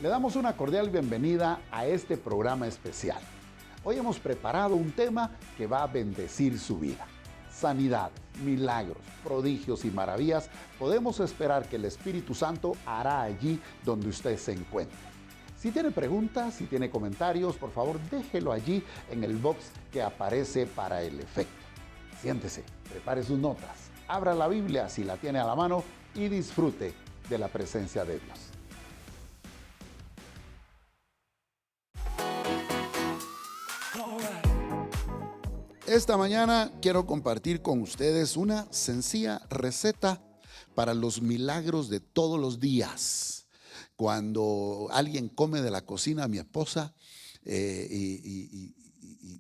Le damos una cordial bienvenida a este programa especial. Hoy hemos preparado un tema que va a bendecir su vida. Sanidad, milagros, prodigios y maravillas podemos esperar que el Espíritu Santo hará allí donde usted se encuentre. Si tiene preguntas, si tiene comentarios, por favor déjelo allí en el box que aparece para el efecto. Siéntese, prepare sus notas, abra la Biblia si la tiene a la mano y disfrute de la presencia de Dios. Esta mañana quiero compartir con ustedes una sencilla receta para los milagros de todos los días. Cuando alguien come de la cocina, mi esposa, y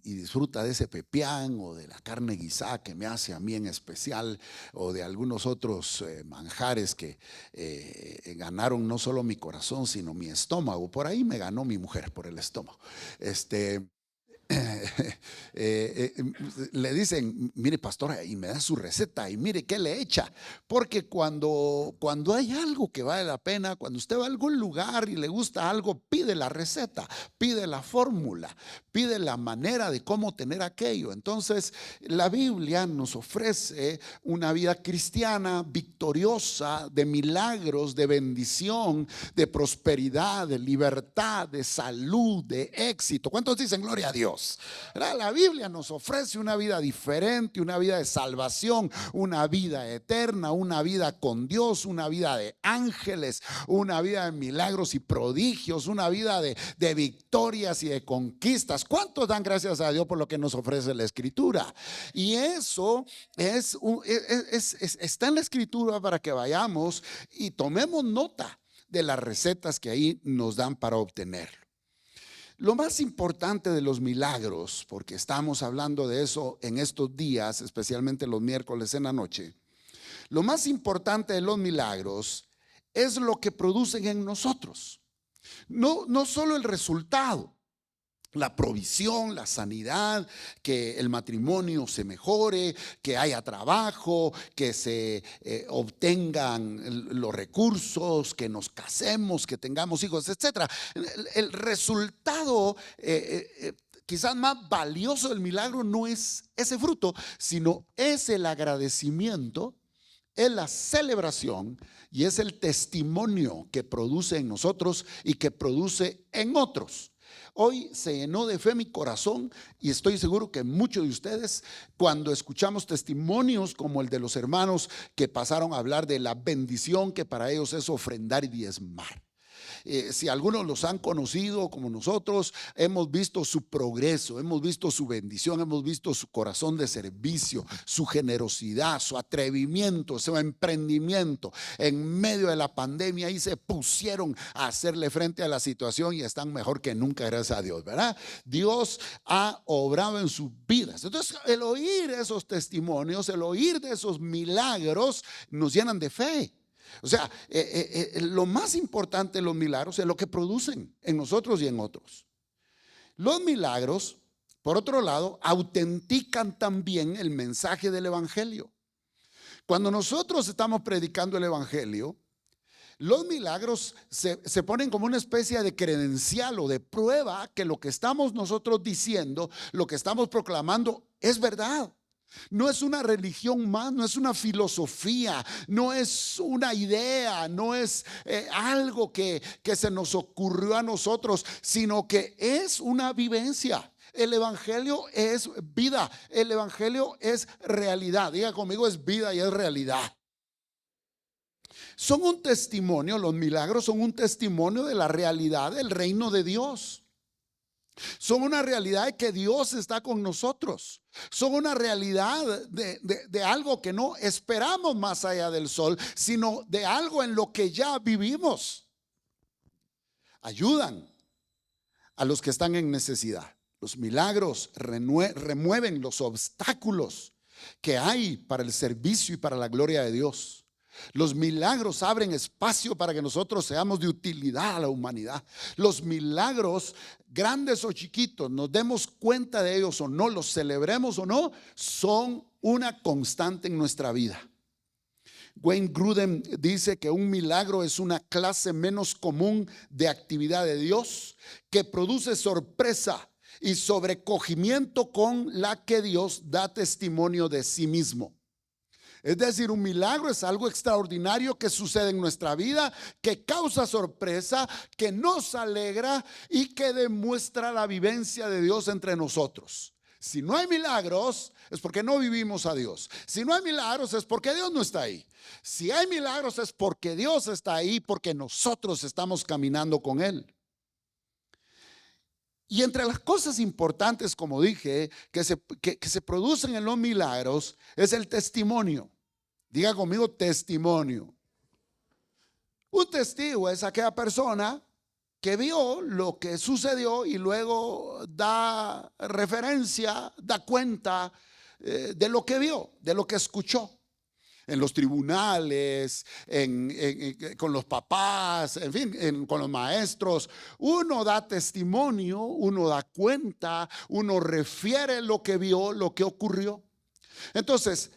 disfruta de ese pepián o de la carne guisada que me hace a mí en especial, o de algunos otros manjares que ganaron no solo mi corazón sino mi estómago. Por ahí me ganó mi mujer, por el estómago. Le dicen, mire pastora, y me da su receta y mire qué le echa, porque cuando hay algo que vale la pena, cuando usted va a algún lugar y le gusta algo, pide la receta, pide la fórmula, pide la manera de cómo tener aquello. Entonces la Biblia nos ofrece una vida cristiana victoriosa, de milagros, de bendición, de prosperidad, de libertad, de salud, de éxito. ¿Cuántos dicen gloria a Dios? La Biblia nos ofrece una vida diferente, una vida de salvación, una vida eterna, una vida con Dios, una vida de ángeles, una vida de milagros y prodigios, una vida de victorias y de conquistas. ¿Cuántos dan gracias a Dios por lo que nos ofrece la Escritura? Y eso está en la Escritura para que vayamos y tomemos nota de las recetas que ahí nos dan para obtenerlo. Lo más importante de los milagros, porque estamos hablando de eso en estos días, especialmente los miércoles en la noche, lo más importante de los milagros es lo que producen en nosotros. No solo el resultado, la provisión, la sanidad, que el matrimonio se mejore, que haya trabajo, que se obtengan los recursos, que nos casemos, que tengamos hijos, etc. El resultado quizás más valioso del milagro no es ese fruto, sino es el agradecimiento, es la celebración y es el testimonio que produce en nosotros y que produce en otros. Hoy se llenó de fe mi corazón y estoy seguro que muchos de ustedes, cuando escuchamos testimonios como el de los hermanos que pasaron a hablar de la bendición que para ellos es ofrendar y diezmar. Si algunos los han conocido como nosotros, hemos visto su progreso, hemos visto su bendición, hemos visto su corazón de servicio, su generosidad, su atrevimiento, su emprendimiento. En medio de la pandemia ahí se pusieron a hacerle frente a la situación y están mejor que nunca, gracias a Dios, ¿verdad? Dios ha obrado en sus vidas. Entonces el oír esos testimonios, el oír de esos milagros nos llenan de fe. O sea, lo más importante de los milagros es lo que producen en nosotros y en otros. Los milagros, por otro lado, autentican también el mensaje del evangelio. Cuando nosotros estamos predicando el evangelio, los milagros se ponen como una especie de credencial o de prueba que lo que estamos nosotros diciendo, lo que estamos proclamando es verdad. No es una religión más, no es una filosofía, no es una idea, no es algo que se nos ocurrió a nosotros, sino que es una vivencia. El evangelio es vida, el evangelio es realidad. Diga conmigo, es vida y es realidad. Son un testimonio, los milagros son un testimonio de la realidad del reino de Dios. Son una realidad de que Dios está con nosotros. Son una realidad de algo que no esperamos más allá del sol, sino de algo en lo que ya vivimos. Ayudan a los que están en necesidad. Los milagros remueven los obstáculos que hay para el servicio y para la gloria de Dios. Los milagros abren espacio para que nosotros seamos de utilidad a la humanidad. Los milagros, grandes o chiquitos, nos demos cuenta de ellos o no, los celebremos o no, son una constante en nuestra vida. Wayne Grudem dice que un milagro es una clase menos común de actividad de Dios que produce sorpresa y sobrecogimiento con la que Dios da testimonio de sí mismo. Es decir, un milagro es algo extraordinario que sucede en nuestra vida, que causa sorpresa, que nos alegra y que demuestra la vivencia de Dios entre nosotros. Si no hay milagros, es porque no vivimos a Dios. Si no hay milagros, es porque Dios no está ahí. Si hay milagros, es porque Dios está ahí, porque nosotros estamos caminando con Él. Y entre las cosas importantes, como dije, que se producen en los milagros, es el testimonio. Diga conmigo, testimonio. Un testigo es aquella persona que vio lo que sucedió y luego da referencia, da cuenta de lo que vio, de lo que escuchó. En los tribunales, con los papás, en fin, con los maestros. Uno da testimonio, uno da cuenta, uno refiere lo que vio, lo que ocurrió. Entonces,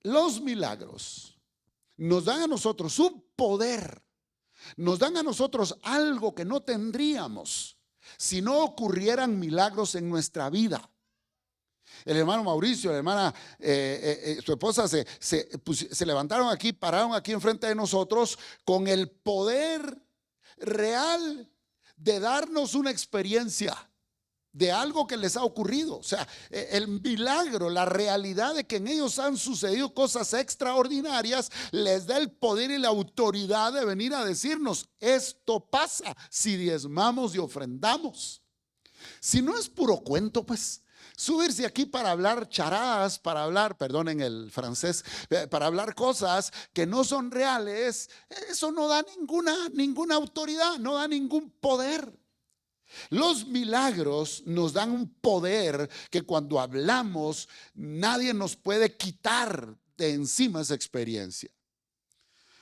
los milagros nos dan a nosotros un poder, nos dan a nosotros algo que no tendríamos si no ocurrieran milagros en nuestra vida. El hermano Mauricio, la hermana, su esposa se levantaron aquí, pararon aquí enfrente de nosotros con el poder real de darnos una experiencia de algo que les ha ocurrido. O sea, el milagro, la realidad de que en ellos han sucedido cosas extraordinarias, les da el poder y la autoridad de venir a decirnos: esto pasa si diezmamos y ofrendamos. Si no es puro cuento, pues subirse aquí para hablar charadas, para hablar, perdonen el francés, para hablar cosas que no son reales, eso no da ninguna autoridad, no da ningún poder. Los milagros nos dan un poder que cuando hablamos nadie nos puede quitar de encima esa experiencia.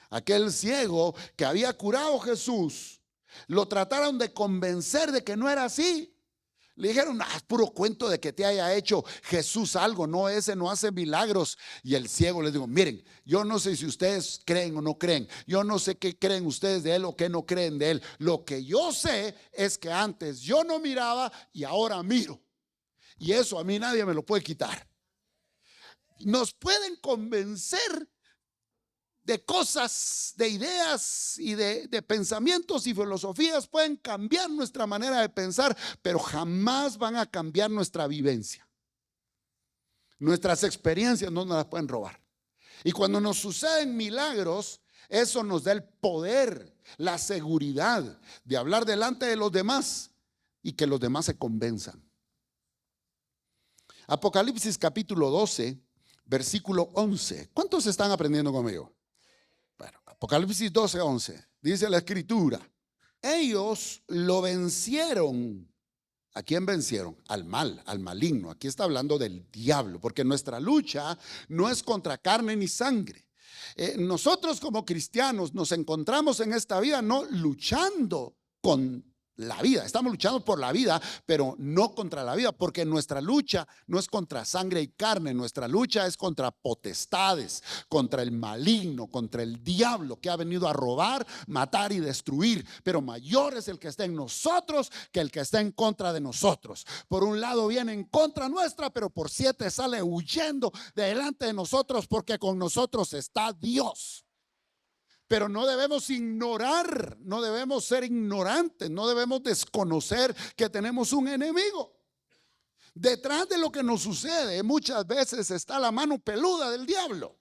Aquel ciego que había curado Jesús, lo trataron de convencer de que no era así. Le dijeron: es puro cuento de que te haya hecho Jesús algo, no, ese no hace milagros. Y el ciego les dijo: miren, yo no sé si ustedes creen o no creen, yo no sé qué creen ustedes de él o qué no creen de él. Lo que yo sé es que antes yo no miraba y ahora miro. Y eso a mí nadie me lo puede quitar. Nos pueden convencer de cosas, de ideas y de pensamientos y filosofías, pueden cambiar nuestra manera de pensar, pero jamás van a cambiar nuestra vivencia. Nuestras experiencias no nos las pueden robar. Y cuando nos suceden milagros, eso nos da el poder, la seguridad de hablar delante de los demás y que los demás se convenzan. Apocalipsis capítulo 12, versículo 11. ¿Cuántos están aprendiendo conmigo? Bueno, Apocalipsis 12, 11, dice la escritura: ellos lo vencieron. ¿A quién vencieron? Al mal, al maligno. Aquí está hablando del diablo, porque nuestra lucha no es contra carne ni sangre. Nosotros como cristianos nos encontramos en esta vida no luchando con la vida, estamos luchando por la vida, pero no contra la vida, porque nuestra lucha no es contra sangre y carne, nuestra lucha es contra potestades, contra el maligno, contra el diablo que ha venido a robar, matar y destruir. Pero mayor es el que está en nosotros que el que está en contra de nosotros. Por un lado viene en contra nuestra, pero por 7 sale huyendo de delante de nosotros, porque con nosotros está Dios. Pero no debemos ignorar, no debemos ser ignorantes, no debemos desconocer que tenemos un enemigo. Detrás de lo que nos sucede muchas veces está la mano peluda del diablo.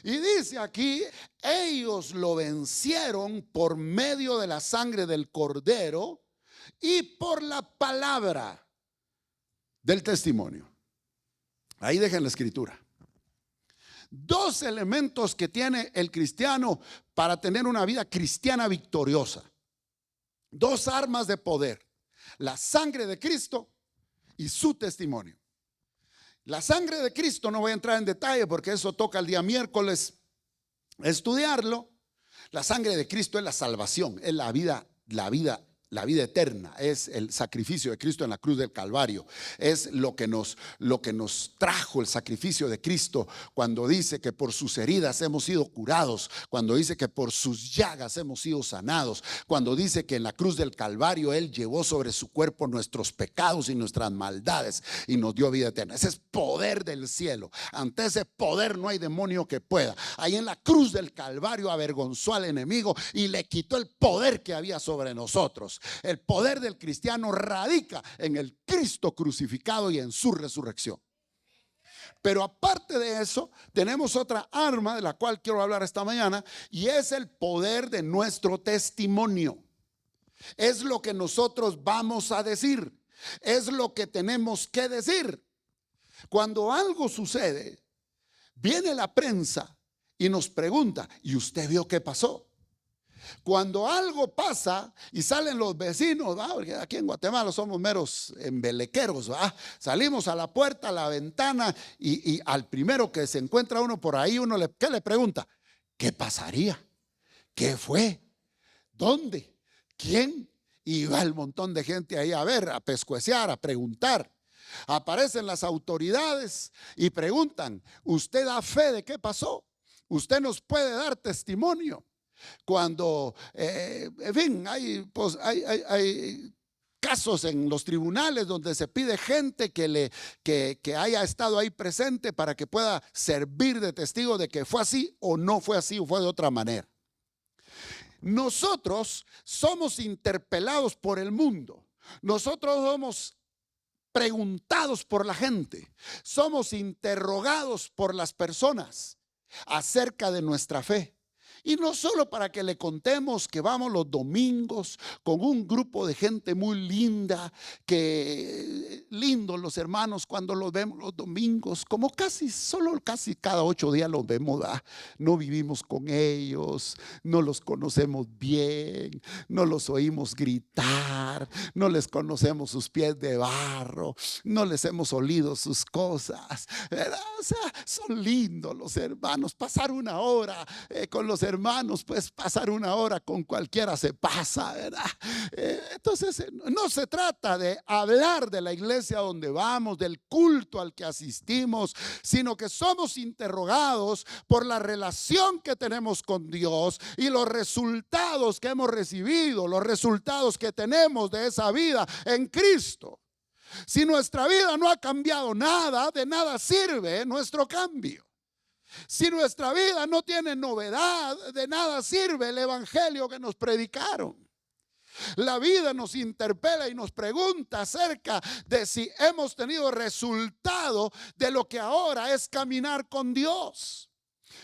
Y dice aquí: ellos lo vencieron por medio de la sangre del cordero y por la palabra del testimonio. Ahí dejen la escritura. 2 elementos que tiene el cristiano para tener una vida cristiana victoriosa. 2 armas de poder: la sangre de Cristo y su testimonio. La sangre de Cristo no voy a entrar en detalle porque eso toca el día miércoles estudiarlo. La sangre de Cristo es la salvación, es la vida La vida eterna es el sacrificio de Cristo en la cruz del Calvario. Es lo que nos trajo el sacrificio de Cristo cuando dice que por sus heridas hemos sido curados, cuando dice que por sus llagas hemos sido sanados, cuando dice que en la cruz del Calvario Él llevó sobre su cuerpo nuestros pecados y nuestras maldades y nos dio vida eterna. Ese es poder del cielo. Ante ese poder no hay demonio que pueda. Ahí en la cruz del Calvario avergonzó al enemigo y le quitó el poder que había sobre nosotros. El poder del cristiano radica en el Cristo crucificado y en su resurrección. Pero aparte de eso, tenemos otra arma de la cual quiero hablar esta mañana, y es el poder de nuestro testimonio. Es lo que nosotros vamos a decir, es lo que tenemos que decir. Cuando algo sucede, viene la prensa y nos pregunta: ¿y usted vio qué pasó? Cuando algo pasa y salen los vecinos, ¿va? Porque aquí en Guatemala somos meros embelequeros, ¿va? Salimos a la puerta, a la ventana y al primero que se encuentra uno por ahí, ¿qué le pregunta? ¿Qué pasaría? ¿Qué fue? ¿Dónde? ¿Quién? Y va el montón de gente ahí a ver, a pescueciar, a preguntar. Aparecen las autoridades y preguntan: ¿usted da fe de qué pasó? ¿Usted nos puede dar testimonio? Cuando, en fin, hay casos en los tribunales donde se pide gente que haya estado ahí presente para que pueda servir de testigo de que fue así o no fue así o fue de otra manera. Nosotros somos interpelados por el mundo. Nosotros somos preguntados por la gente. Somos interrogados por las personas acerca de nuestra fe. Y no solo para que le contemos que vamos los domingos con un grupo de gente muy linda, que lindos los hermanos cuando los vemos los domingos, como casi cada 8 días los vemos, ¿verdad? No vivimos con ellos, no los conocemos bien, no los oímos gritar, no les conocemos sus pies de barro, no les hemos olido sus cosas, ¿verdad? O sea, son lindos los hermanos. Pasar una hora con los hermanos, pues pasar una hora con cualquiera se pasa, ¿verdad? Entonces no se trata de hablar de la iglesia donde vamos, del culto al que asistimos, sino que somos interrogados por la relación que tenemos con Dios y los resultados que hemos recibido, los resultados que tenemos de esa vida en Cristo. Si nuestra vida no ha cambiado nada, de nada sirve nuestro cambio. Si nuestra vida no tiene novedad, de nada sirve el evangelio que nos predicaron. La vida nos interpela y nos pregunta acerca de si hemos tenido resultado de lo que ahora es caminar con Dios.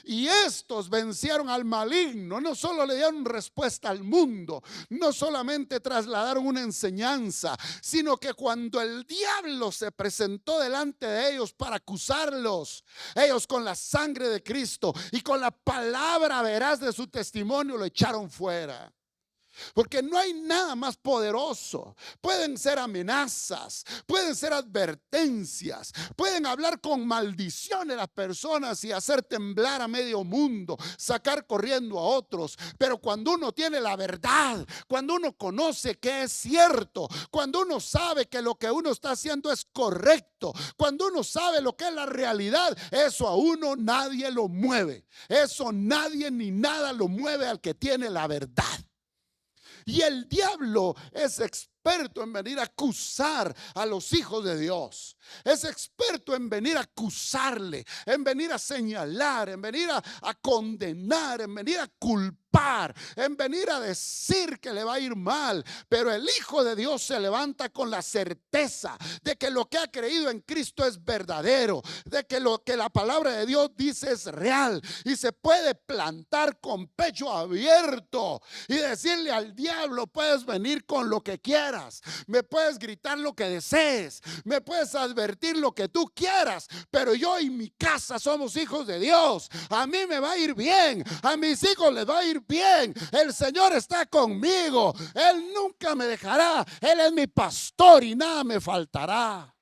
Y estos vencieron al maligno, no solo le dieron respuesta al mundo, no solamente trasladaron una enseñanza, sino que cuando el diablo se presentó delante de ellos para acusarlos, ellos con la sangre de Cristo y con la palabra veraz de su testimonio lo echaron fuera. Porque no hay nada más poderoso. Pueden ser amenazas, pueden ser advertencias, pueden hablar con maldiciones a las personas y hacer temblar a medio mundo, sacar corriendo a otros. Pero cuando uno tiene la verdad, cuando uno conoce que es cierto, cuando uno sabe que lo que uno está haciendo es correcto, cuando uno sabe lo que es la realidad, eso a uno nadie lo mueve. Eso nadie ni nada lo mueve al que tiene la verdad. Y el diablo es experto en venir a acusar a los hijos de Dios. Es experto en venir a acusarle, en venir a señalar, en venir a condenar, en venir a culpar, en venir a decir que le va a ir mal. Pero el Hijo de Dios se levanta con la certeza de que lo que ha creído en Cristo es verdadero, de que lo que la palabra de Dios dice es real, y se puede plantar con pecho abierto y decirle al diablo: puedes venir con lo que quieras, me puedes gritar lo que desees, me puedes advertir lo que tú quieras, pero yo y mi casa somos hijos de Dios. A mí me va a ir bien, a mis hijos les va a ir bien. El Señor está conmigo, Él nunca me dejará, Él es mi pastor y nada me faltará.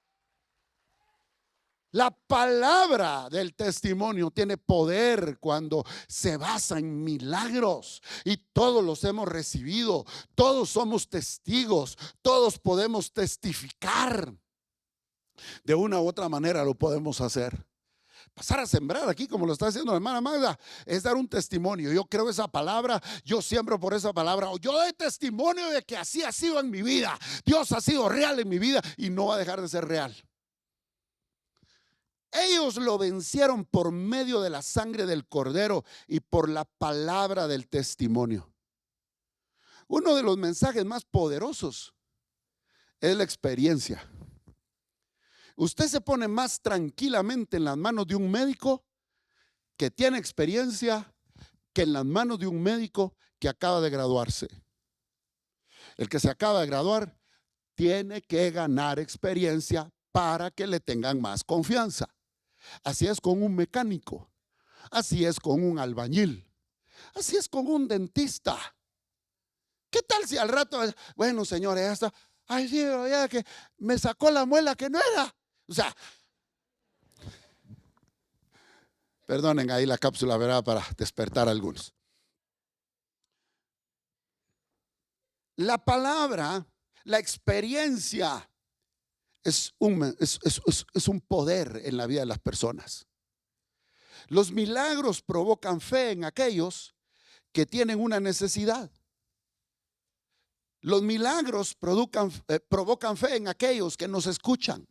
La palabra del testimonio tiene poder cuando se basa en milagros, y todos los hemos recibido, todos somos testigos, todos podemos testificar. De una u otra manera lo podemos hacer. Pasar a sembrar aquí como lo está haciendo la hermana Magda es dar un testimonio. Yo creo esa palabra, yo siembro por esa palabra, yo doy testimonio de que así ha sido en mi vida. Dios ha sido real en mi vida y no va a dejar de ser real. Ellos lo vencieron por medio de la sangre del Cordero y por la palabra del testimonio. Uno de los mensajes más poderosos es la experiencia. Usted se pone más tranquilamente en las manos de un médico que tiene experiencia que en las manos de un médico que acaba de graduarse. El que se acaba de graduar tiene que ganar experiencia para que le tengan más confianza. Así es con un mecánico, así es con un albañil, así es con un dentista. ¿Qué tal si al rato, bueno, señores, ya está, ay, sí, ya que me sacó la muela que no era? O sea, perdonen ahí la cápsula, ¿verdad? Para despertar a algunos. La palabra, la experiencia es un poder en la vida de las personas. Los milagros provocan fe en aquellos que tienen una necesidad. Los milagros provocan fe en aquellos que nos escuchan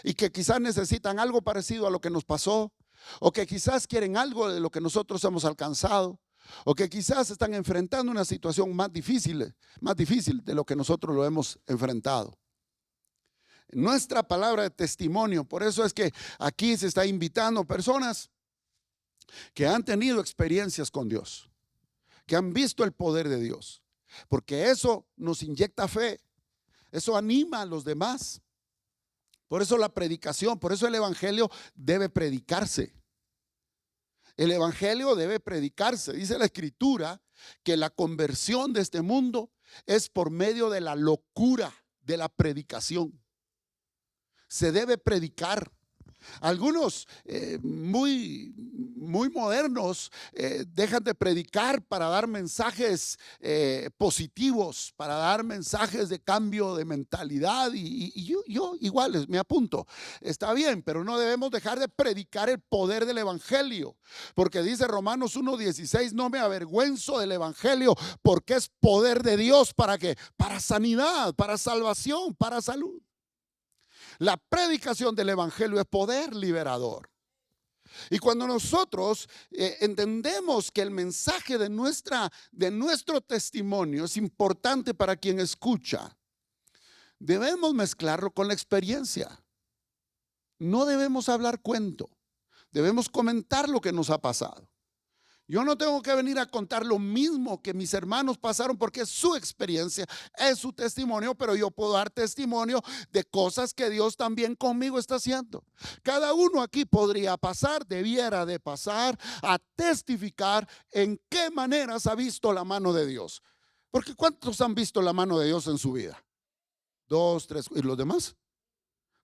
y que quizás necesitan algo parecido a lo que nos pasó, o que quizás quieren algo de lo que nosotros hemos alcanzado, o que quizás están enfrentando una situación más difícil de lo que nosotros lo hemos enfrentado. Nuestra palabra de testimonio, por eso es que aquí se está invitando personas que han tenido experiencias con Dios, que han visto el poder de Dios, porque eso nos inyecta fe, eso anima a los demás. Por eso la predicación, por eso el evangelio debe predicarse. El evangelio debe predicarse. Dice la escritura que la conversión de este mundo es por medio de la locura de la predicación. Se debe predicar. Algunos muy modernos dejan de predicar para dar mensajes positivos, para dar mensajes de cambio de mentalidad, y yo igual me apunto. Está bien, pero no debemos dejar de predicar el poder del evangelio, porque dice Romanos 1:16, no me avergüenzo del evangelio, porque es poder de Dios. ¿Para qué? Para sanidad, para salvación, para salud. La predicación del evangelio es poder liberador. Y cuando nosotros entendemos que el mensaje de nuestro testimonio es importante para quien escucha, debemos mezclarlo con la experiencia. No debemos hablar cuento, debemos comentar lo que nos ha pasado. Yo no tengo que venir a contar lo mismo que mis hermanos pasaron, porque es su experiencia, es su testimonio, pero yo puedo dar testimonio de cosas que Dios también conmigo está haciendo. Cada uno aquí podría pasar, debiera de pasar a testificar en qué maneras ha visto la mano de Dios. Porque ¿cuántos han visto la mano de Dios en su vida? 2, 3, ¿y los demás?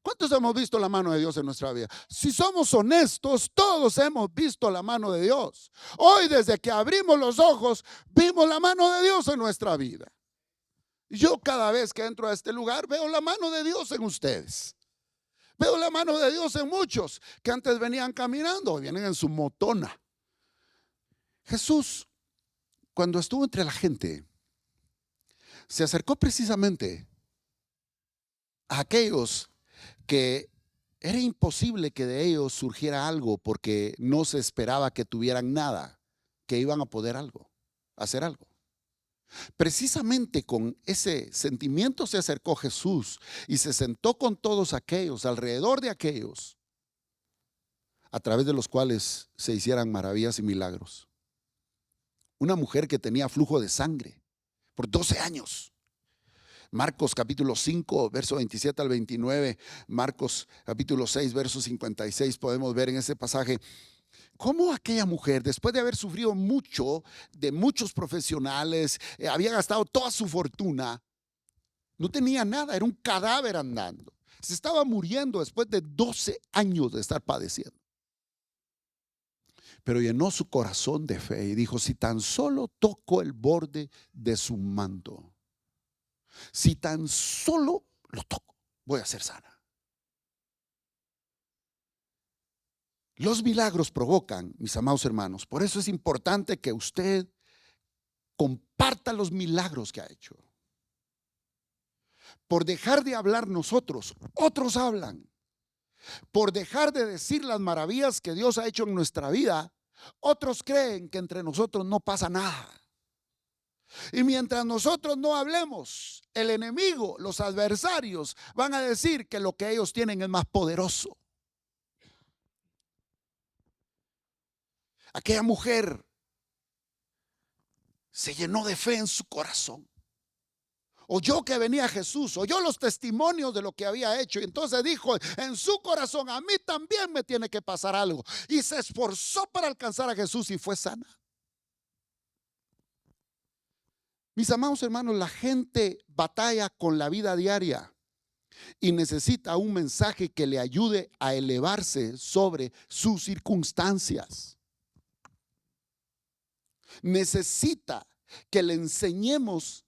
¿Cuántos hemos visto la mano de Dios en nuestra vida? Si somos honestos, todos hemos visto la mano de Dios. Hoy, desde que abrimos los ojos, vimos la mano de Dios en nuestra vida. Yo cada vez que entro a este lugar veo la mano de Dios en ustedes. Veo la mano de Dios en muchos que antes venían caminando, hoy vienen en su motona. Jesús, cuando estuvo entre la gente, se acercó precisamente a aquellos que era imposible que de ellos surgiera algo, porque no se esperaba que tuvieran nada, que iban a poder hacer algo. Precisamente con ese sentimiento se acercó Jesús y se sentó con todos aquellos, alrededor de aquellos, a través de los cuales se hicieran maravillas y milagros. Una mujer que tenía flujo de sangre por 12 años. Marcos capítulo 5, verso 27 al 29, Marcos capítulo 6, verso 56, podemos ver en ese pasaje cómo aquella mujer, después de haber sufrido mucho de muchos profesionales, había gastado toda su fortuna, no tenía nada, era un cadáver andando. Se estaba muriendo después de 12 años de estar padeciendo. Pero llenó su corazón de fe y dijo: si tan solo toco el borde de su manto, si tan solo lo toco, voy a ser sana. Los milagros provocan, mis amados hermanos. Por eso es importante que usted comparta los milagros que ha hecho. Por dejar de hablar nosotros, otros hablan. Por dejar de decir las maravillas que Dios ha hecho en nuestra vida, otros creen que entre nosotros no pasa nada. Y mientras nosotros no hablemos, el enemigo, los adversarios van a decir que lo que ellos tienen es más poderoso. Aquella mujer se llenó de fe en su corazón. Oyó que venía Jesús, oyó los testimonios de lo que había hecho, y entonces dijo en su corazón: a mí también me tiene que pasar algo. Y se esforzó para alcanzar a Jesús y fue sana. Mis amados hermanos, la gente batalla con la vida diaria y necesita un mensaje que le ayude a elevarse sobre sus circunstancias. Necesita que le enseñemos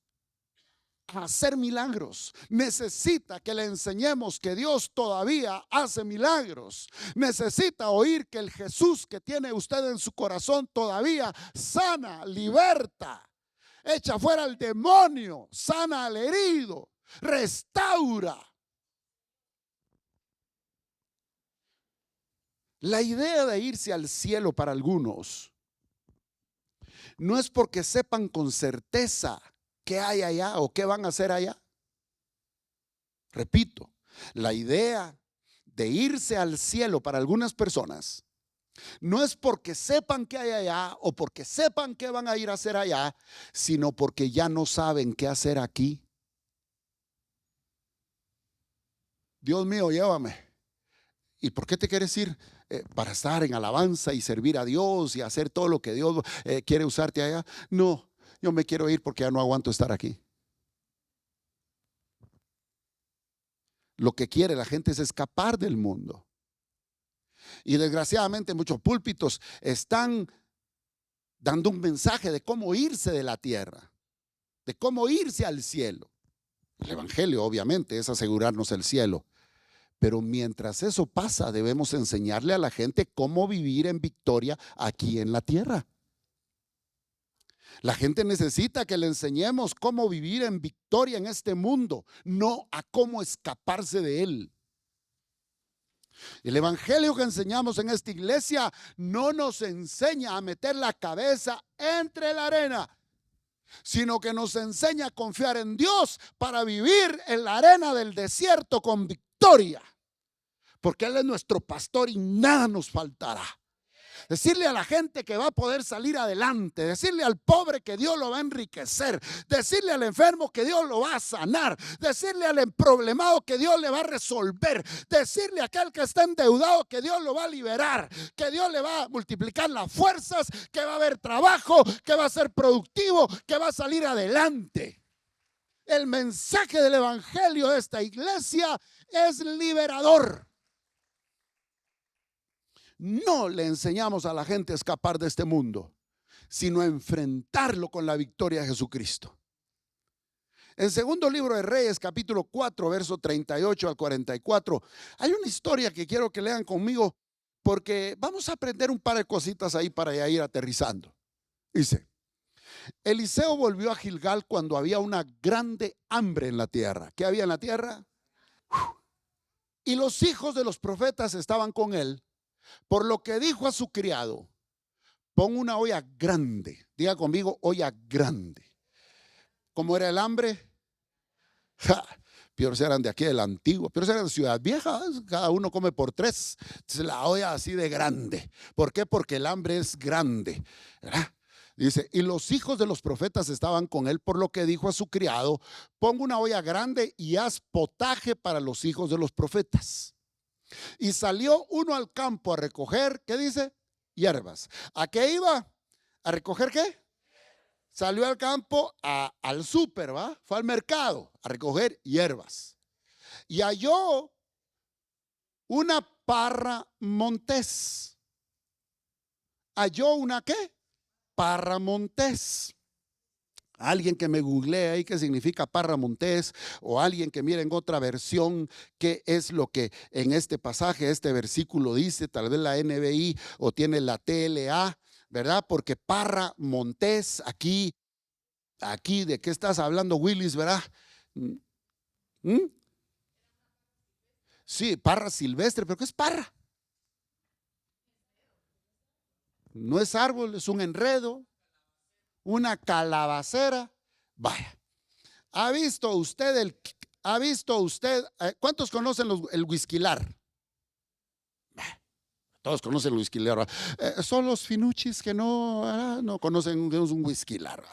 a hacer milagros. Necesita que le enseñemos que Dios todavía hace milagros. Necesita oír que el Jesús que tiene usted en su corazón todavía sana, liberta, echa fuera al demonio, sana al herido, restaura. La idea de irse al cielo para algunos no es porque sepan con certeza qué hay allá o qué van a hacer allá. Repito, la idea de irse al cielo para algunas personas no es porque sepan qué hay allá o porque sepan qué van a ir a hacer allá, sino porque ya no saben qué hacer aquí. Dios mío, llévame. ¿Y por qué te quieres ir? Para estar en alabanza y servir a Dios y hacer todo lo que Dios quiere usarte allá. No, yo me quiero ir porque ya no aguanto estar aquí. Lo que quiere la gente es escapar del mundo. Y desgraciadamente muchos púlpitos están dando un mensaje de cómo irse de la tierra, de cómo irse al cielo. El evangelio obviamente es asegurarnos el cielo. Pero mientras eso pasa, debemos enseñarle a la gente cómo vivir en victoria aquí en la tierra. La gente necesita que le enseñemos cómo vivir en victoria en este mundo, no a cómo escaparse de él. El evangelio que enseñamos en esta iglesia no nos enseña a meter la cabeza entre la arena, sino que nos enseña a confiar en Dios para vivir en la arena del desierto con victoria. Porque Él es nuestro pastor y nada nos faltará. Decirle a la gente que va a poder salir adelante, decirle al pobre que Dios lo va a enriquecer, decirle al enfermo que Dios lo va a sanar, decirle al emproblemado que Dios le va a resolver, decirle a aquel que está endeudado que Dios lo va a liberar, que Dios le va a multiplicar las fuerzas, que va a haber trabajo, que va a ser productivo, que va a salir adelante. El mensaje del evangelio de esta iglesia es liberador. No le enseñamos a la gente a escapar de este mundo, sino a enfrentarlo con la victoria de Jesucristo. En segundo libro de Reyes, capítulo 4, verso 38 al 44, hay una historia que quiero que lean conmigo, porque vamos a aprender un par de cositas ahí para ya ir aterrizando. Dice: Eliseo volvió a Gilgal cuando había una grande hambre en la tierra. ¿Qué había en la tierra? Y los hijos de los profetas estaban con él. Por lo que dijo a su criado: pon una olla grande. Diga conmigo, olla grande. ¿Cómo era el hambre? Peor eran de aquí del antiguo, peor eran de Ciudad Vieja. Cada uno come por tres. Entonces la olla así de grande. ¿Por qué? Porque el hambre es grande, ¿verdad? Dice: y los hijos de los profetas estaban con él, por lo que dijo a su criado: pon una olla grande y haz potaje para los hijos de los profetas. Y salió uno al campo a recoger, ¿qué dice? Hierbas. ¿A qué iba? ¿A recoger qué? Salió al campo, al súper, ¿va? Fue al mercado a recoger hierbas. Y halló Una parra montés. Halló una ¿qué? Parra montés. Alguien que me googlee ahí qué significa parra montés, o alguien que mire en otra versión qué es lo que en este pasaje, este versículo dice, tal vez la NBI o tiene la TLA, ¿verdad? Porque parra montés, aquí ¿de qué estás hablando, Willis, verdad? ¿Mm? Sí, parra silvestre, pero ¿qué es parra? No es árbol, es un enredo, una calabacera. Vaya, ¿ha visto usted, cuántos conocen el whiskylar? Todos conocen el whiskylar. Son los finuchis que no conocen que es un whiskylar.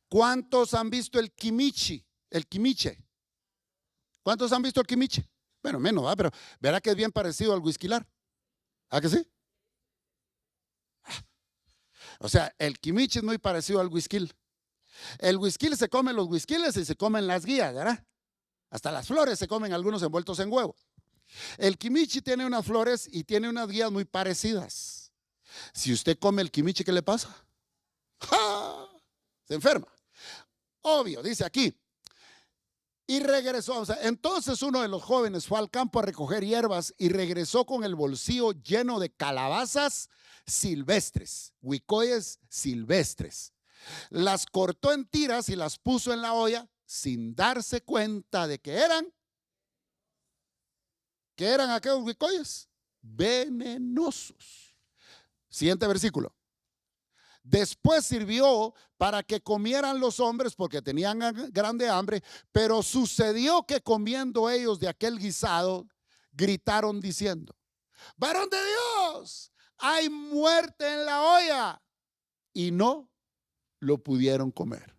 ¿Cuántos han visto el kimichi? El kimiche. ¿Cuántos han visto el kimiche? Bueno, menos, pero verá que es bien parecido al whiskylar. ¿Ah, que sí? O sea, el kimichi es muy parecido al whisky. El whisky se come los whiskyles y se comen las guías, ¿verdad? Hasta las flores se comen algunos envueltos en huevo. El kimichi tiene unas flores y tiene unas guías muy parecidas. Si usted come el kimichi, ¿qué le pasa? ¡Ja! Se enferma. Obvio, dice aquí. Y regresó, o sea, entonces uno de los jóvenes fue al campo a recoger hierbas y regresó con el bolsillo lleno de calabazas silvestres, huicoyes silvestres. Las cortó en tiras y las puso en la olla sin darse cuenta de que eran aquellos huicoyes venenosos. Siguiente versículo. Después sirvió para que comieran los hombres porque tenían grande hambre, pero sucedió que comiendo ellos de aquel guisado, gritaron diciendo: varón de Dios, hay muerte en la olla. Y no lo pudieron comer.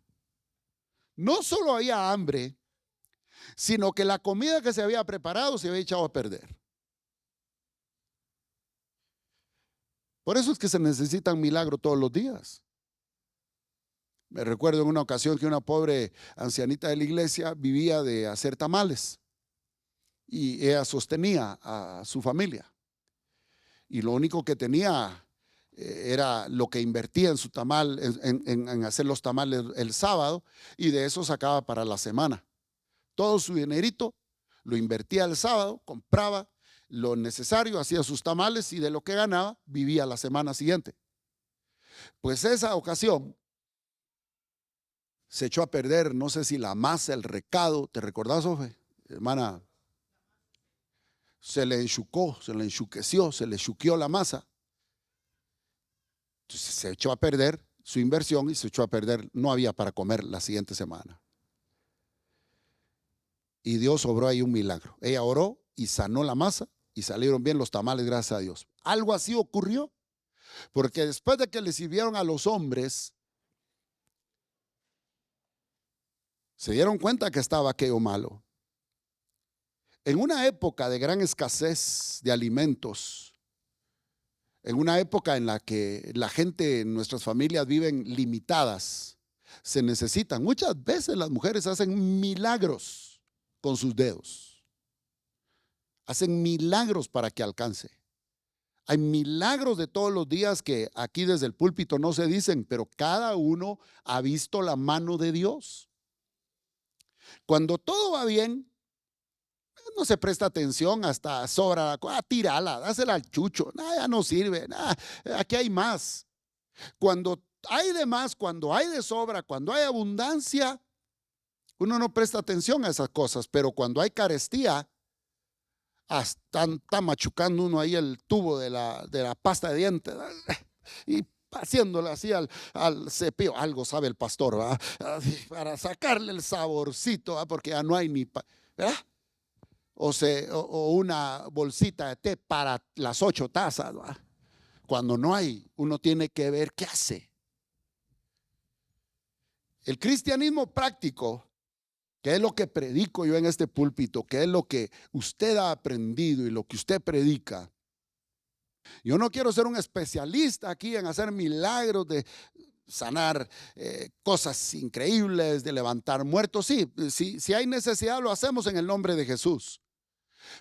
No solo había hambre, sino que la comida que se había preparado se había echado a perder. Por eso es que se necesitan milagros todos los días. Me recuerdo en una ocasión que una pobre ancianita de la iglesia vivía de hacer tamales y ella sostenía a su familia. Y lo único que tenía era lo que invertía en su tamal, en hacer los tamales el sábado, y de eso sacaba para la semana. Todo su dinerito lo invertía el sábado, compraba lo necesario, hacía sus tamales y de lo que ganaba vivía la semana siguiente. Pues esa ocasión se echó a perder, no sé si la masa, el recado, ¿te recordás, Ofe? Hermana, se le enchucó, se le enchuqueció, se le chuqueó la masa. Entonces se echó a perder su inversión y se echó a perder, no había para comer la siguiente semana. Y Dios obró ahí un milagro. Ella oró y sanó la masa y salieron bien los tamales, gracias a Dios. Algo así ocurrió, porque después de que le sirvieron a los hombres, se dieron cuenta que estaba aquello malo. En una época de gran escasez de alimentos, en una época en la que la gente, nuestras familias viven limitadas, se necesitan. Muchas veces las mujeres hacen milagros con sus dedos. Hacen milagros para que alcance. Hay milagros de todos los días que aquí desde el púlpito no se dicen, pero cada uno ha visto la mano de Dios. Cuando todo va bien, no se presta atención, hasta sobra, tírala, dásela al chucho, ya no sirve, aquí hay más. Cuando hay de más, cuando hay de sobra, cuando hay abundancia, uno no presta atención a esas cosas, pero cuando hay carestía, hasta está machucando uno ahí el tubo de la pasta de dientes y haciéndole así al cepillo. Algo sabe el pastor, ¿verdad? Para sacarle el saborcito, ¿verdad? Porque ya no hay ni, ¿verdad? O una bolsita de té para las 8 tazas, ¿verdad? Cuando no hay, uno tiene que ver qué hace. El cristianismo práctico, que es lo que predico yo en este púlpito, que es lo que usted ha aprendido y lo que usted predica. Yo no quiero ser un especialista aquí en hacer milagros sanar cosas increíbles, de levantar muertos. Sí, si hay necesidad lo hacemos en el nombre de Jesús.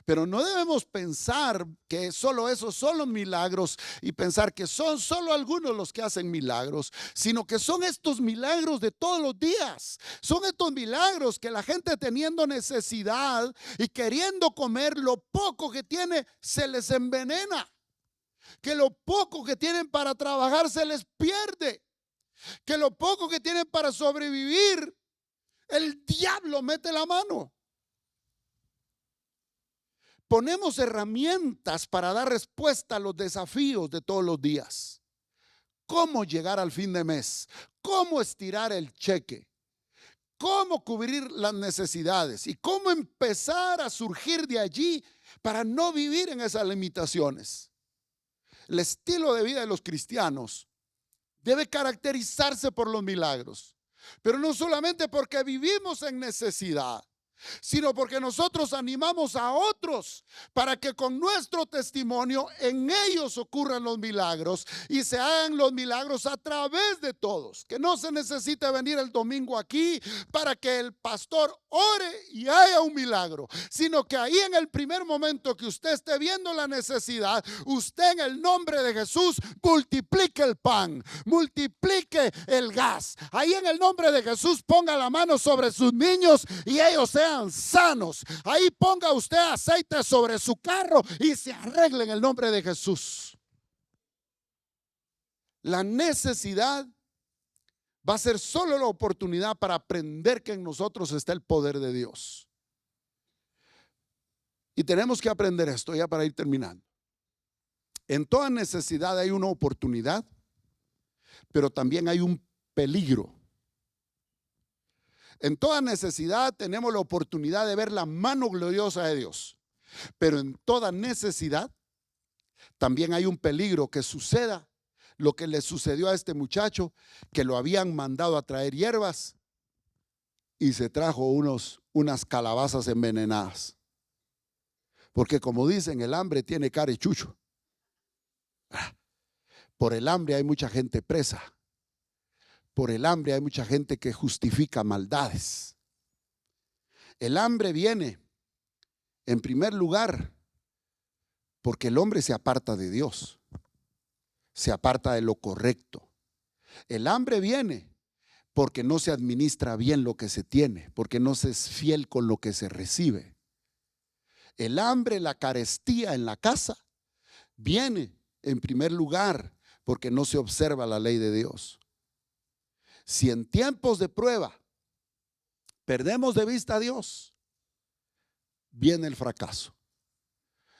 Pero no debemos pensar que solo esos son los milagros y pensar que son solo algunos los que hacen milagros, sino que son estos milagros de todos los días. Son estos milagros que la gente teniendo necesidad y queriendo comer lo poco que tiene se les envenena. Que lo poco que tienen para trabajar se les pierde. Que lo poco que tienen para sobrevivir, el diablo mete la mano. Ponemos herramientas para dar respuesta a los desafíos de todos los días. ¿Cómo llegar al fin de mes? ¿Cómo estirar el cheque? ¿Cómo cubrir las necesidades? ¿Y cómo empezar a surgir de allí para no vivir en esas limitaciones? El estilo de vida de los cristianos debe caracterizarse por los milagros, pero no solamente porque vivimos en necesidad, sino porque nosotros animamos a otros para que con nuestro testimonio en ellos ocurran los milagros y se hagan los milagros a través de todos. Que no se necesite venir el domingo aquí para que el pastor ore y haya un milagro, sino que ahí en el primer momento que usted esté viendo la necesidad, usted en el nombre de Jesús multiplique el pan, multiplique el gas. Ahí en el nombre de Jesús ponga la mano sobre sus niños y ellos sean sanos. Ahí ponga usted aceite sobre su carro y se arregle en el nombre de Jesús. La necesidad va a ser solo la oportunidad para aprender que en nosotros está el poder de Dios. Y tenemos que aprender esto ya para ir terminando. En toda necesidad hay una oportunidad, pero también hay un peligro. En toda necesidad tenemos la oportunidad de ver la mano gloriosa de Dios, pero en toda necesidad también hay un peligro que suceda lo que le sucedió a este muchacho, que lo habían mandado a traer hierbas y se trajo unas calabazas envenenadas. Porque como dicen, el hambre tiene cara y chucho. Por el hambre hay mucha gente presa. Por el hambre hay mucha gente que justifica maldades. El hambre viene, en primer lugar, porque el hombre se aparta de Dios, se aparta de lo correcto. El hambre viene porque no se administra bien lo que se tiene, porque no se es fiel con lo que se recibe. El hambre, la carestía en la casa, viene en primer lugar porque no se observa la ley de Dios. Si en tiempos de prueba perdemos de vista a Dios, viene el fracaso.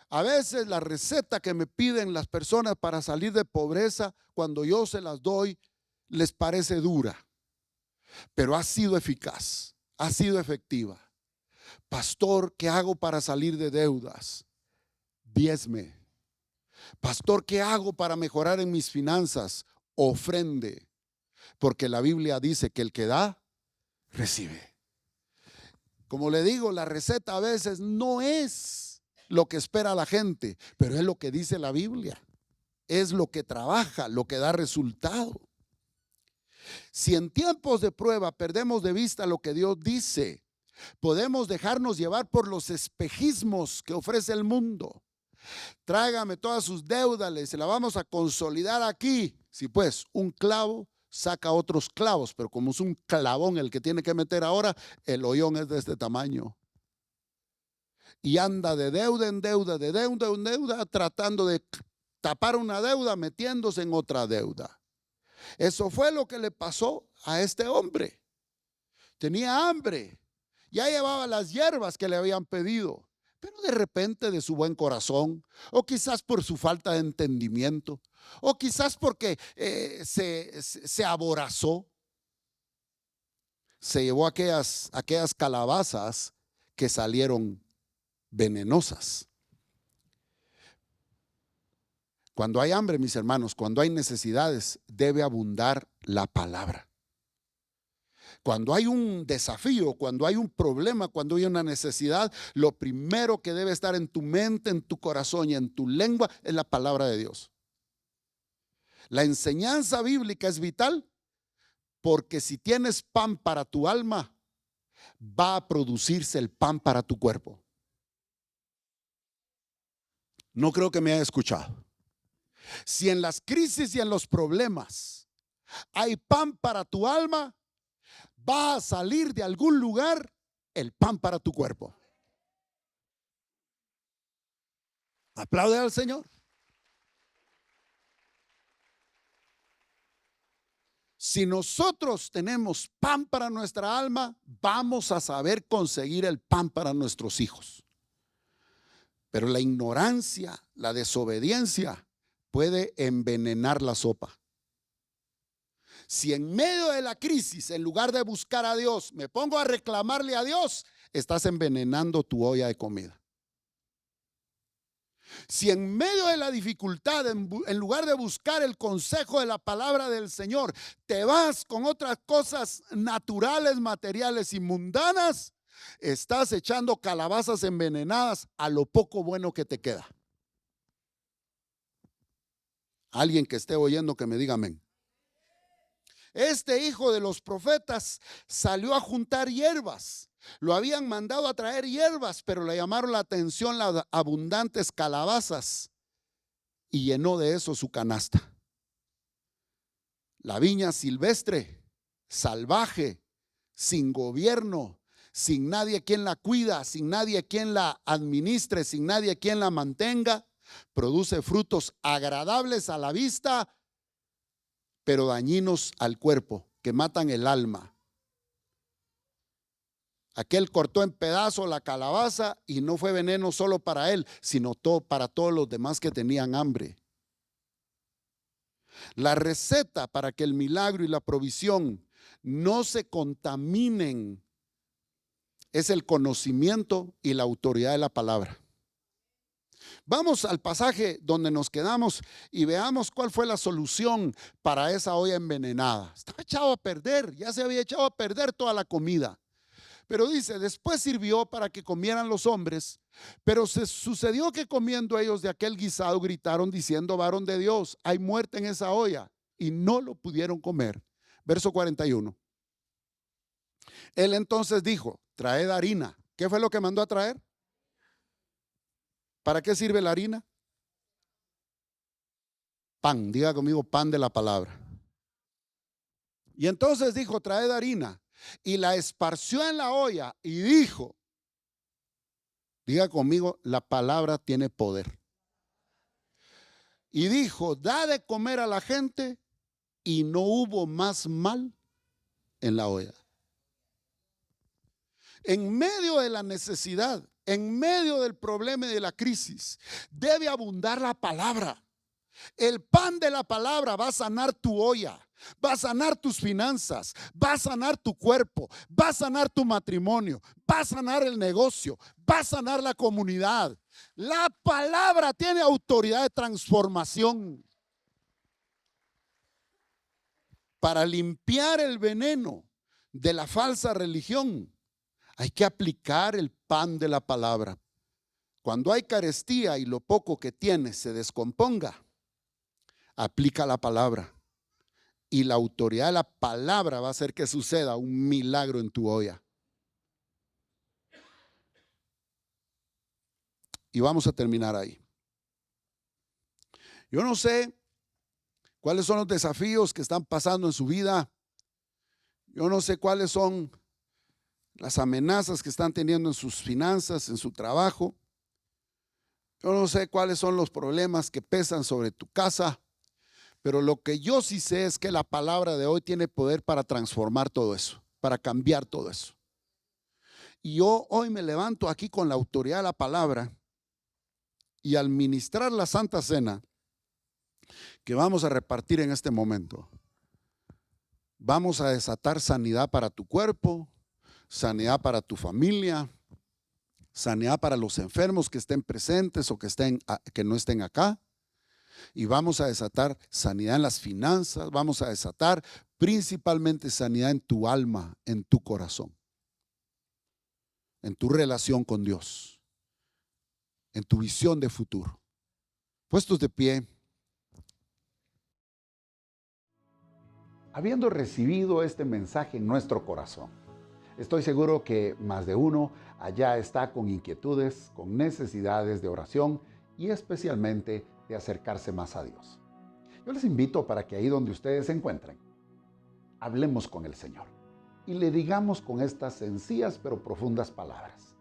A veces la receta que me piden las personas para salir de pobreza, cuando yo se las doy, les parece dura, pero ha sido eficaz, ha sido efectiva. Pastor, ¿qué hago para salir de deudas? Diezme. Pastor, ¿qué hago para mejorar en mis finanzas? Ofrende. Porque la Biblia dice que el que da, recibe. Como le digo, la receta a veces no es lo que espera la gente, pero es lo que dice la Biblia. Es lo que trabaja, lo que da resultado. Si en tiempos de prueba perdemos de vista lo que Dios dice, podemos dejarnos llevar por los espejismos que ofrece el mundo. Tráigame todas sus deudas, se la vamos a consolidar aquí. Si pues, un clavo saca otros clavos, pero como es un clavón el que tiene que meter ahora, el hoyón es de este tamaño. Y anda de deuda en deuda, de deuda en deuda, tratando de tapar una deuda, metiéndose en otra deuda. Eso fue lo que le pasó a este hombre. Tenía hambre, ya llevaba las hierbas que le habían pedido, pero de repente de su buen corazón, o quizás por su falta de entendimiento, o quizás porque se aborazó, se llevó aquellas calabazas que salieron venenosas. Cuando hay hambre, mis hermanos, cuando hay necesidades, debe abundar la palabra. Cuando hay un desafío, cuando hay un problema, cuando hay una necesidad, lo primero que debe estar en tu mente, en tu corazón y en tu lengua es la palabra de Dios. La enseñanza bíblica es vital, Porque si tienes pan para tu alma, va a producirse el pan para tu cuerpo. No creo que me haya escuchado. Si en las crisis y en los problemas hay pan para tu alma, va a salir de algún lugar el pan para tu cuerpo. Aplaude al Señor. Si nosotros tenemos pan para nuestra alma, vamos a saber conseguir el pan para nuestros hijos. Pero la ignorancia, la desobediencia puede envenenar la sopa. Si en medio de la crisis, en lugar de buscar a Dios, me pongo a reclamarle a Dios, estás envenenando tu olla de comida. Si en medio de la dificultad, en lugar de buscar el consejo de la palabra del Señor, te vas con otras cosas naturales, materiales y mundanas, estás echando calabazas envenenadas a lo poco bueno que te queda. Alguien que esté oyendo que me diga amén. Este hijo de los profetas salió a juntar hierbas. Lo habían mandado a traer hierbas, pero le llamaron la atención las abundantes calabazas y llenó de eso su canasta. La viña silvestre, salvaje, sin gobierno, sin nadie quien la cuida, sin nadie quien la administre, sin nadie quien la mantenga, produce frutos agradables a la vista, pero dañinos al cuerpo, que matan el alma. Aquel cortó en pedazos la calabaza y no fue veneno solo para él, sino para todos los demás que tenían hambre. La receta para que el milagro y la provisión no se contaminen es el conocimiento y la autoridad de la palabra. Vamos al pasaje donde nos quedamos y veamos cuál fue la solución para esa olla envenenada. Estaba echado a perder, ya se había echado a perder toda la comida. Pero dice, después sirvió para que comieran los hombres, pero se sucedió que comiendo ellos de aquel guisado gritaron diciendo, varón de Dios, hay muerte en esa olla, y no lo pudieron comer. Verso 41. Él entonces dijo, traed harina. ¿Qué fue lo que mandó a traer? ¿Para qué sirve la harina? Pan, diga conmigo, pan de la palabra. Y entonces dijo, traed harina. Y la esparció en la olla y dijo, diga conmigo, la palabra tiene poder. Y dijo, da de comer a la gente, y no hubo más mal en la olla. En medio de la necesidad, en medio del problema y de la crisis, debe abundar la palabra. El pan de la palabra va a sanar tu olla, va a sanar tus finanzas, va a sanar tu cuerpo, va a sanar tu matrimonio, va a sanar el negocio, va a sanar la comunidad. La palabra tiene autoridad de transformación para limpiar el veneno de la falsa religión. Hay que aplicar el pan de la palabra. Cuando hay carestía y lo poco que tienes se descomponga, aplica la palabra. Y la autoridad de la palabra va a hacer que suceda un milagro en tu olla. Y vamos a terminar ahí. Yo no sé cuáles son los desafíos que están pasando en su vida. Yo no sé cuáles son las amenazas que están teniendo en sus finanzas, en su trabajo. Yo no sé cuáles son los problemas que pesan sobre tu casa. Pero lo que yo sí sé es que la palabra de hoy tiene poder para transformar todo eso, para cambiar todo eso. Y yo hoy me levanto aquí con la autoridad de la palabra y al ministrar la Santa Cena que vamos a repartir en este momento, vamos a desatar sanidad para tu cuerpo, sanidad para tu familia, sanidad para los enfermos que estén presentes o que no estén acá. Y vamos a desatar sanidad en las finanzas, vamos a desatar principalmente sanidad en tu alma, en tu corazón, en tu relación con Dios, en tu visión de futuro. Puestos de pie. habiendo recibido este mensaje en nuestro corazón. Estoy seguro que más de uno allá está con inquietudes, con necesidades de oración y especialmente de acercarse más a Dios. Yo les invito para que ahí donde ustedes se encuentren, hablemos con el Señor y le digamos con estas sencillas pero profundas palabras: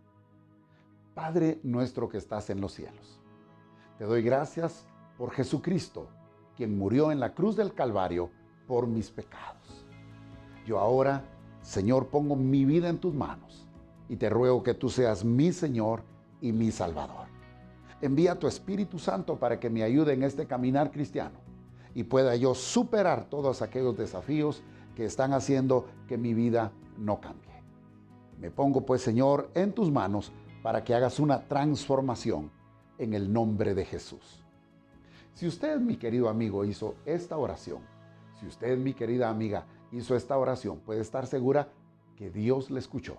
Padre nuestro que estás en los cielos, te doy gracias por Jesucristo, quien murió en la cruz del Calvario por mis pecados. Yo ahora, Señor, pongo mi vida en tus manos y te ruego que tú seas mi Señor y mi Salvador. Envía tu Espíritu Santo para que me ayude en este caminar cristiano y pueda yo superar todos aquellos desafíos que están haciendo que mi vida no cambie. Me pongo pues, Señor, en tus manos para que hagas una transformación en el nombre de Jesús. Si usted, mi querido amigo, hizo esta oración, si usted, mi querida amiga, hizo esta oración, puede estar segura que Dios le escuchó.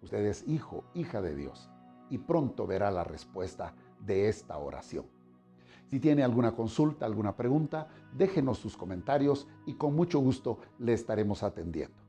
Usted es hijo, hija de Dios, y pronto verá la respuesta de esta oración. Si tiene alguna consulta, alguna pregunta, déjenos sus comentarios y con mucho gusto le estaremos atendiendo.